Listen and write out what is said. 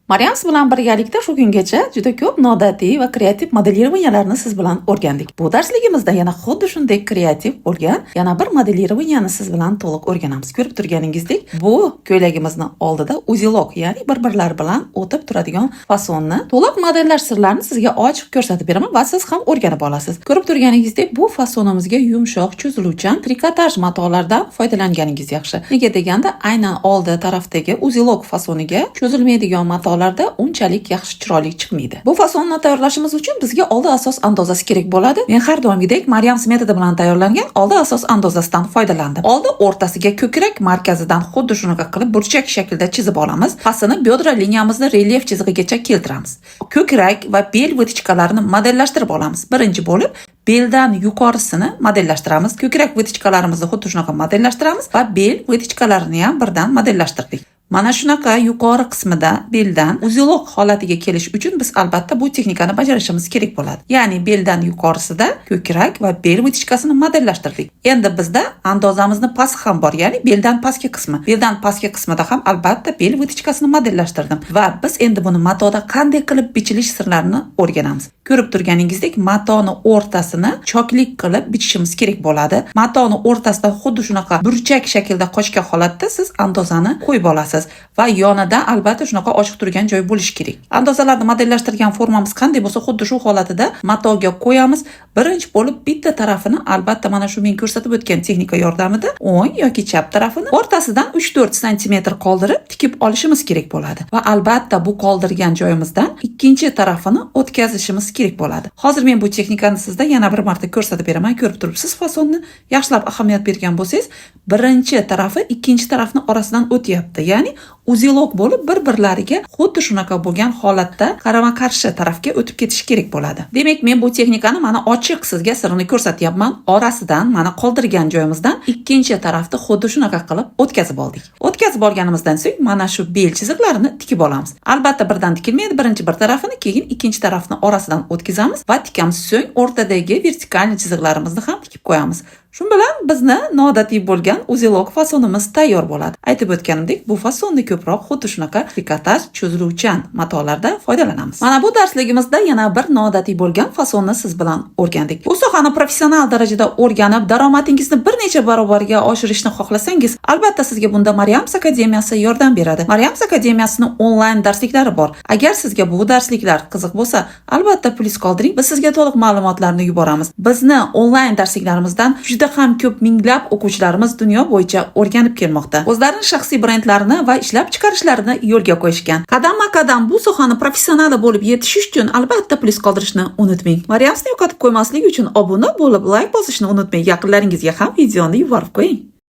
Maryam siz bilan birgalikda shu kungacha juda ko'p noodatiy va kreativ modelirованiyani siz bilan o'rgandik. Bu darsligimizda yana xuddi shunday kreativ bo'lgan yana bir modelirovaniyani siz bilan to'liq o'rganamiz. Ko'rib turganingizdek, bu ko'ylagimizni oldida uzilok, ya'ni bir-birlari bilan o'tib turadigan fasonni to'liq modellash sirlarini sizga ochib ko'rsatib beraman va siz ham o'rganib olasiz. Ko'rib turganingizdek, bu fasonimizga yumshoq, cho'ziluvchan trikotaj matolardan foydalanganingiz yaxshi. Nega deganda, aynan oldi tarafdagi uzilok fasoniga cho'zilmaydigan mato unchalik yaxshi chiroyli chiqmaydi. Bu fasonni tayyorlashimiz uchun bizga oldi asos andozasi kerak bo'ladi. Men har doimgidek Maryam metodi bilan tayyorlangan oldi asos andozasidan foydalandim. Oldi o'rtasiga ko'krak markazidan xuddi shunaqa qilib burchak shaklda chizib olamiz. Pastini byodra liniyamizni relyef chizig'igacha keltiramiz. Ko'krak va bel vitichkalarini modellashtirib olamiz. Birinchi bo'lib beldan yuqorisini modellashtiramiz. Ko'krak vitichkalarimizni xuddi shunaqa modellashtiramiz va bel vitichkalarini ham birdan modellashtirdik. Mana shunaqa yuqori qismida beldan uzilok holatiga kelish uchun biz albatta bu texnikani bajarishimiz kerak bo'ladi. Ya'ni beldan yuqorisida ko'krak va bel vitichkasini modellashtirdik. Endi bizda andozamizni past ham bor, ya'ni beldan pastki qismi. Beldan pastki qismida ham albatta bel vitichkasini modellashtirdim va biz endi buni matoda qanday qilib bichilish sirlarini o'rganamiz. Ko'rib turganingizdek, matoni o'rtasini choklik qilib bichishimiz kerak bo'ladi. Matoni o'rtasida xuddi shunaqa burchak shaklda qochgan holatda siz andozani qo'yib olasiz. Va yonida albatta shunaqa ochiq turgan joy bo'lishi kerak. Andozalarni modellashtirgan formamiz qanday bo'lsa, xuddi shu holatida matoga qo'yamiz. Birinchi bo'lib bitta tarafini albatta mana shu men ko'rsatib o'tgan texnika yordamida o'ng yoki chap tarafini o'rtasidan 3-4 sm qoldirib tikib olishimiz kerak bo'ladi. Va albatta bu qoldirgan joyimizdan ikkinchi tarafini o'tkazishimiz kerak bo'ladi. Hozir men bu texnikani sizda yana bir marta ko'rsatib beraman. Ko'rib turibsiz, fasonni yaxshilab ahamiyat bergan bo'lsangiz, birinchi tarafi ikkinchi tarafni orasidan o'tyapti. Ya'ni uzilok bo'lib bir-birlariga xuddi shunaqa bo'lgan holatda qarama-qarshi tarafga o'tib ketishi kerak bo'ladi. Demak, men bu texnikani mana ochiq sizga sirini ko'rsatyapman. Orasidan mana qoldirgan joyimizdan ikkinchi tarafni xuddi shunaqa qilib o'tkazib oldik. O'tkazib olganimizdan so'ng mana shu bel chiziqlarini tikib olamiz. Albatta birdan tikilmaydi. Birinchi bir tarafini, keyin ikkinchi tarafni orasidan o'tkazamiz va tikamiz. So'ng o'rtadagi vertikal chiziqlarimizni ham tikib qo'yamiz. Shu bilan bizni noodatiy bo'lgan uzilok fasonimiz tayyor bo'ladi. Aytib o'tganimdek, bu fasonni ko'proq xuddi shunaqa trikotaj cho'ziluvchan matolarda foydalanamiz. Mana bu darsligimizda yana bir noodatiy bo'lgan fasonni siz bilan o'rgandik. Bu sohani professional darajada o'rganib, daromadingizni bir necha barobarga oshirishni xohlasangiz, albatta sizga bunda Maryam akademiyasi yordam beradi. Maryam akademiyasining onlayn darsliklari bor. Agar sizga bu darsliklar qiziq bo'lsa, albatta plyus qoldiring. Biz sizga to'liq ma'lumotlarni yuboramiz. Bizni onlayn darsliklarimizdan juda ham ko'p minglab o'quvchilarimiz dunyo bo'yicha o'rganib kelmoqda. O'zlarining shaxsiy brendlarini va ishlab chiqarishlarini yo'lga qo'yishgan. Qadamma-qadam bu sohani professionali bo'lib yetishish uchun albatta plyus qoldirishni unutmang. Maryamni yo'qotib qo'ymaslik uchun obuna bo'lib, like bosishni unutmang. Yaqinlaringizga ham videoni yuborib qo'ying.